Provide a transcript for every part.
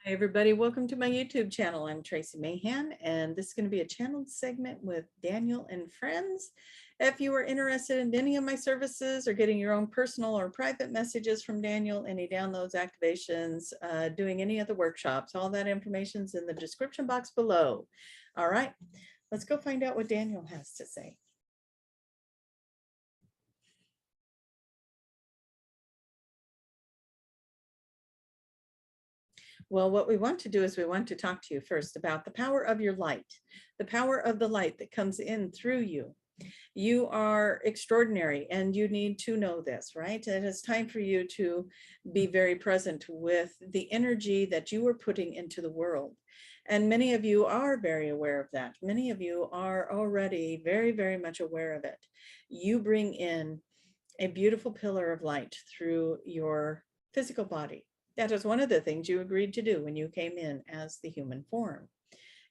Hi, everybody. Welcome to my YouTube channel. I'm Tracie Mahan, and this is going to be a channeled segment with Daniel and Friends. If you are interested in any of my services or getting your own personal or private messages from Daniel, any downloads, activations, doing any of the workshops, all that information is in the description box below. All right, let's go find out what Daniel has to say. Well, what we want to do is we want to talk to you first about the power of your light, the power of the light that comes in through you. You are extraordinary and you need to know this, right? And it's time for you to be very present with the energy that you are putting into the world. And many of you are very aware of that. Many of you are already very, very much aware of it. You bring in a beautiful pillar of light through your physical body. That is one of the things you agreed to do when you came in as the human form.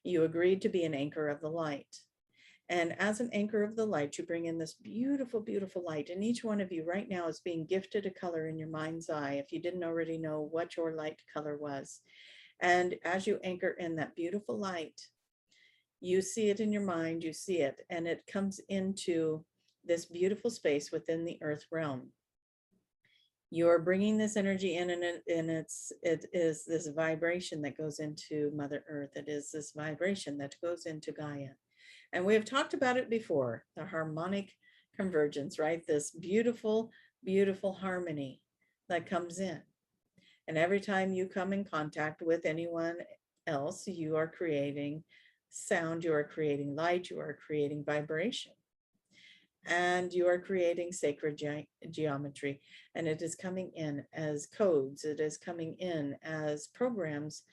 You agreed to be an anchor of the light. And as an anchor of the light, you bring in this beautiful, beautiful light. And each one of you right now is being gifted a color in your mind's eye, if you didn't already know what your light color was. And as you anchor in that beautiful light, you see it in your mind, you see it, and it comes into this beautiful space within the earth realm. You're bringing this energy in, and it is this vibration that goes into Mother Earth. It is this vibration that goes into Gaia. And we have talked about it before, the harmonic convergence, right? This beautiful, beautiful harmony that comes in. And every time you come in contact with anyone else, you are creating sound, you are creating light, you are creating vibration. And you are creating sacred geometry, and it is coming in as codes. It is coming in as programs.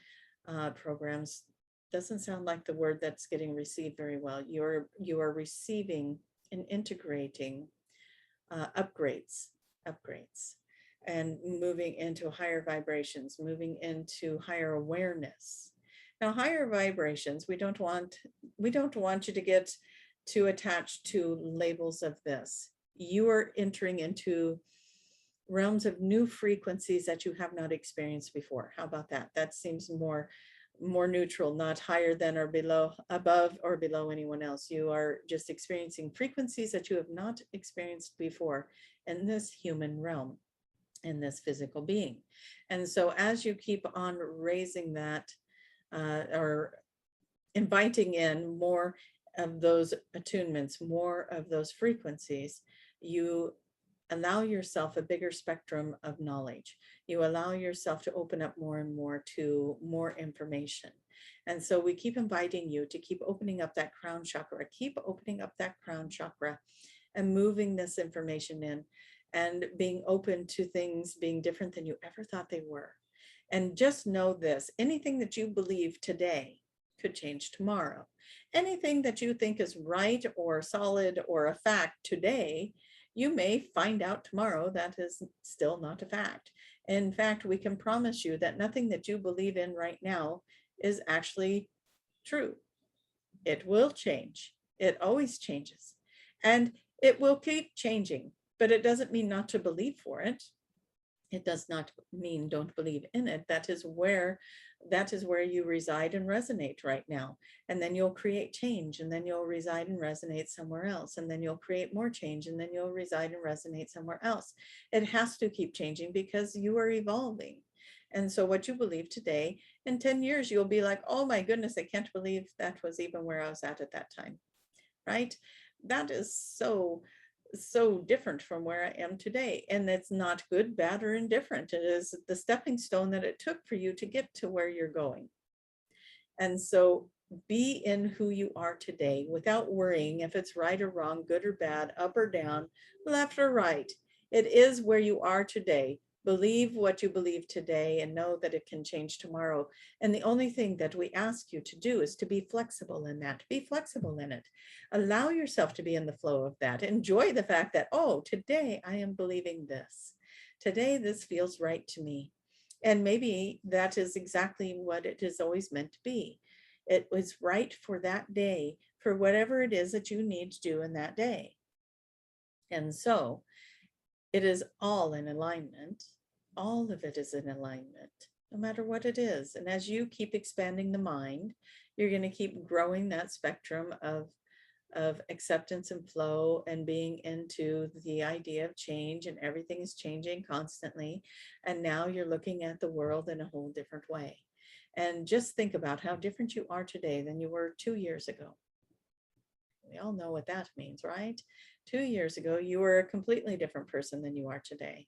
Programs doesn't sound like the word that's getting received very well. You are receiving and integrating upgrades, and moving into higher vibrations, moving into higher awareness. Now, higher vibrations, we don't want you to get too attached to labels of this. You are entering into realms of new frequencies that you have not experienced before. How about that? That seems more neutral, not higher than or below, above or below anyone else. You are just experiencing frequencies that you have not experienced before in this human realm, in this physical being. And so as you keep on raising that, or inviting in more of those attunements, more of those frequencies, you allow yourself a bigger spectrum of knowledge. You allow yourself to open up more and more to more information. And so we keep inviting you to keep opening up that crown chakra, keep opening up that crown chakra and moving this information in and being open to things being different than you ever thought they were. And just know this, anything that you believe today could change tomorrow. Anything that you think is right or solid or a fact today, you may find out tomorrow that is still not a fact. In fact, we can promise you that nothing that you believe in right now is actually true. It will change. It always changes. And it will keep changing, but it doesn't mean not to believe for it. It does not mean don't believe in it. That is where you reside and resonate right now. And then you'll create change, and then you'll reside and resonate somewhere else. And then you'll create more change, and then you'll reside and resonate somewhere else. It has to keep changing because you are evolving. And so what you believe today, in 10 years, you'll be like, oh my goodness, I can't believe that was even where I was at that time, right? That is so different from where I am today. And it's not good, bad, or indifferent. It is the stepping stone that it took for you to get to where you're going. And so be in who you are today without worrying if it's right or wrong, good or bad, up or down, left or right. It is where you are today. Believe what you believe today and know that it can change tomorrow. And the only thing that we ask you to do is to be flexible in that. Be flexible in it. Allow yourself to be in the flow of that. Enjoy the fact that, oh, today I am believing this. Today this feels right to me. And maybe that is exactly what it is always meant to be. It was right for that day, for whatever it is that you need to do in that day. And so it is all in alignment. All of it is in alignment. no matter what it is. And as you keep expanding the mind, you're going to keep growing that spectrum of acceptance and flow and being into the idea of change, and everything is changing constantly. And now you're looking at the world in a whole different way. And just think about how different you are today than you were 2 years ago. We all know what that means, right? 2 years ago, you were a completely different person than you are today.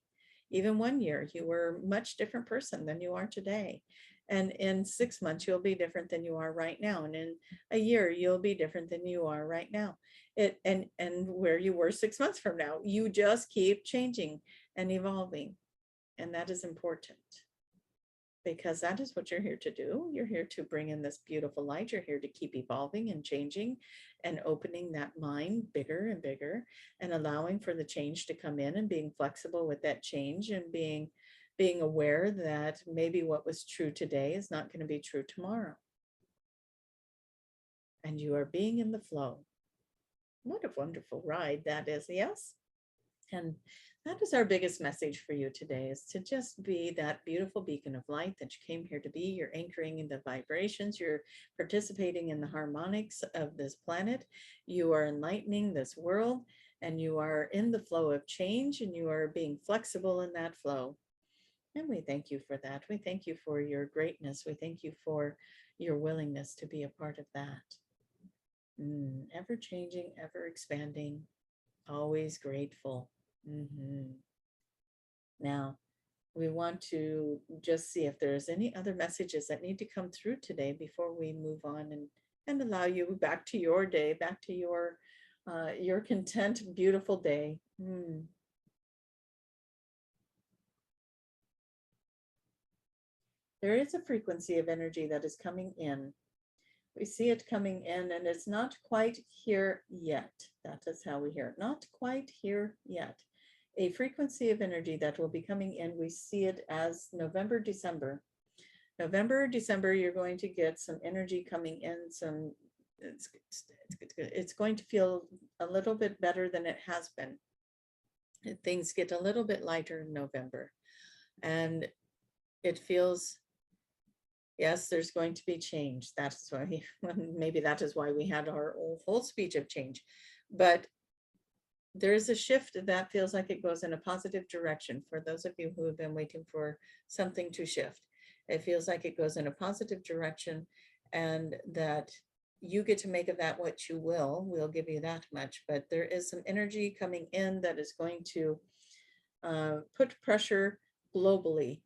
Even 1 year, you were a much different person than you are today. And in 6 months, you'll be different than you are right now. And in a year, you'll be different than you are right now. And where you were 6 months from now, you just keep changing and evolving. And that is important, because that is what you're here to do. You're here to bring in this beautiful light. You're here to keep evolving and changing and opening that mind bigger and bigger, and allowing for the change to come in, and being flexible with that change, and being aware that maybe what was true today is not going to be true tomorrow. And you are being in the flow. What a wonderful ride that is, yes? And that is our biggest message for you today, is to just be that beautiful beacon of light that you came here to be. You're anchoring in the vibrations. You're participating in the harmonics of this planet. You are enlightening this world, and you are in the flow of change, and you are being flexible in that flow. And we thank you for that. We thank you for your greatness. We thank you for your willingness to be a part of that. Ever changing, ever expanding, always grateful. Now, we want to just see if there's any other messages that need to come through today before we move on and allow you back to your day, back to your content, beautiful day. There is a frequency of energy that is coming in. We see it coming in, and it's not quite here yet. That is how we hear it. Not quite here yet. A frequency of energy that will be coming in. We see it as November, December. November, December, you're going to get some energy coming in. It's going to feel a little bit better than it has been. Things get a little bit lighter in November. And it feels, yes, there's going to be change. That's why maybe that is why we had our whole speech of change. But there is a shift that feels like it goes in a positive direction. For those of you who have been waiting for something to shift, it feels like it goes in a positive direction, and that you get to make of that what you will. We'll give you that much. But there is some energy coming in that is going to put pressure globally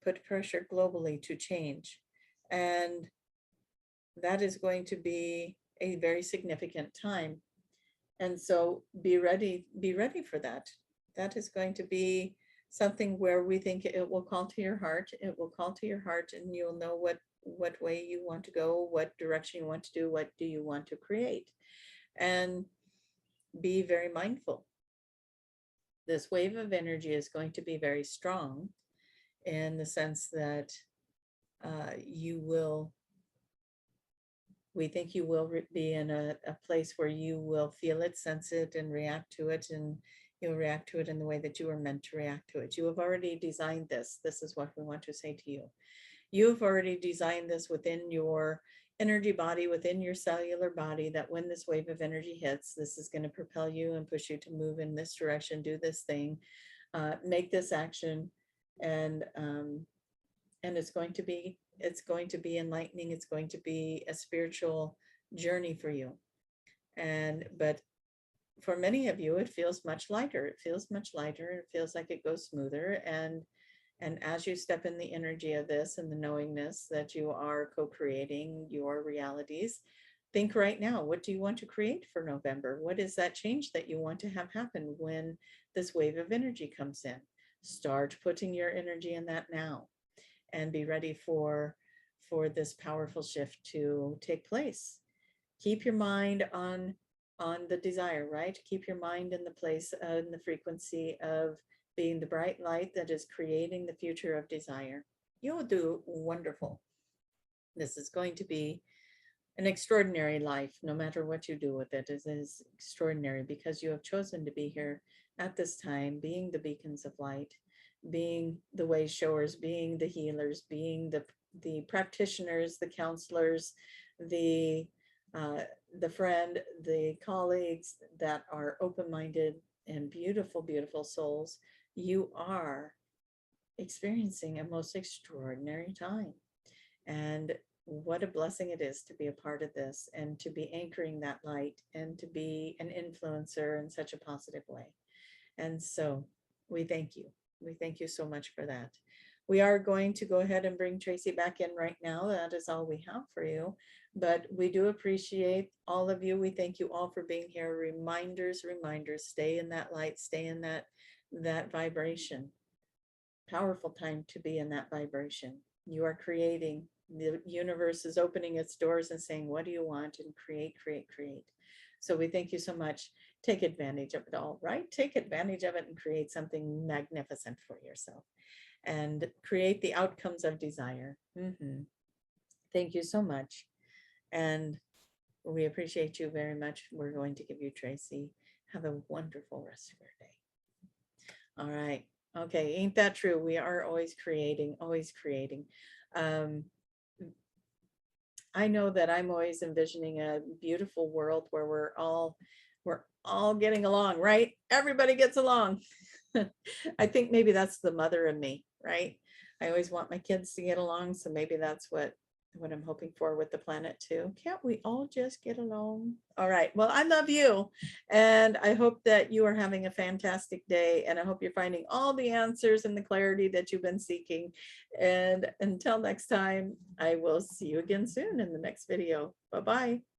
to change. And that is going to be a very significant time. And so be ready for that. That is going to be something where we think it will call to your heart. It will call to your heart, and you'll know what way you want to go, what direction you want to do, what do you want to create. And be very mindful. This wave of energy is going to be very strong, in the sense that we think you will be in a place where you will feel it, sense it, and react to it, and you'll react to it in the way that you were meant to react to it. You have already designed this. This is what we want to say to you. You've already designed this within your energy body, within your cellular body, that when this wave of energy hits, this is going to propel you and push you to move in this direction, do this thing, make this action, and it's going to be enlightening. It's going to be a spiritual journey for you. But for many of you, it feels much lighter. It feels like it goes smoother. And as you step in the energy of this, and the knowingness that you are co-creating your realities, think right now, what do you want to create for November? What is that change that you want to have happen when this wave of energy comes in? Start putting your energy in that now, and be ready for this powerful shift to take place. Keep your mind on the desire, right? Keep your mind in the place, in the frequency of being the bright light that is creating the future of desire. You'll do wonderful. This is going to be an extraordinary life, no matter what you do with it. It is extraordinary because you have chosen to be here at this time, being the beacons of light, being the way showers, being the healers, being the practitioners, the counselors, the friend, the colleagues that are open-minded and beautiful, beautiful souls. You are experiencing a most extraordinary time. And what a blessing it is to be a part of this and to be anchoring that light and to be an influencer in such a positive way. And so we thank you. We thank you so much for that. We are going to go ahead and bring Tracie back in right now. That is all we have for you. But we do appreciate all of you. We thank you all for being here. Reminders, reminders, stay in that light, stay in that vibration. Powerful time to be in that vibration. You are creating. The universe is opening its doors and saying, what do you want? And create, create, create. So we thank you so much. Take advantage of it all, right? Take advantage of it and create something magnificent for yourself and create the outcomes of desire. Thank you so much. And we appreciate you very much. We're going to give you Tracie. Have a wonderful rest of your day. All right. Okay. Ain't that true? We are always creating, always creating. I know that I'm always envisioning a beautiful world where we're all getting along, right? Everybody gets along. I think maybe that's the mother in me, right? I always want my kids to get along, so maybe that's what I'm hoping for with the planet too. Can't we all just get along? All right. Well, I love you, and I hope that you are having a fantastic day, and I hope you're finding all the answers and the clarity that you've been seeking. And until next time, I will see you again soon in the next video. Bye-bye.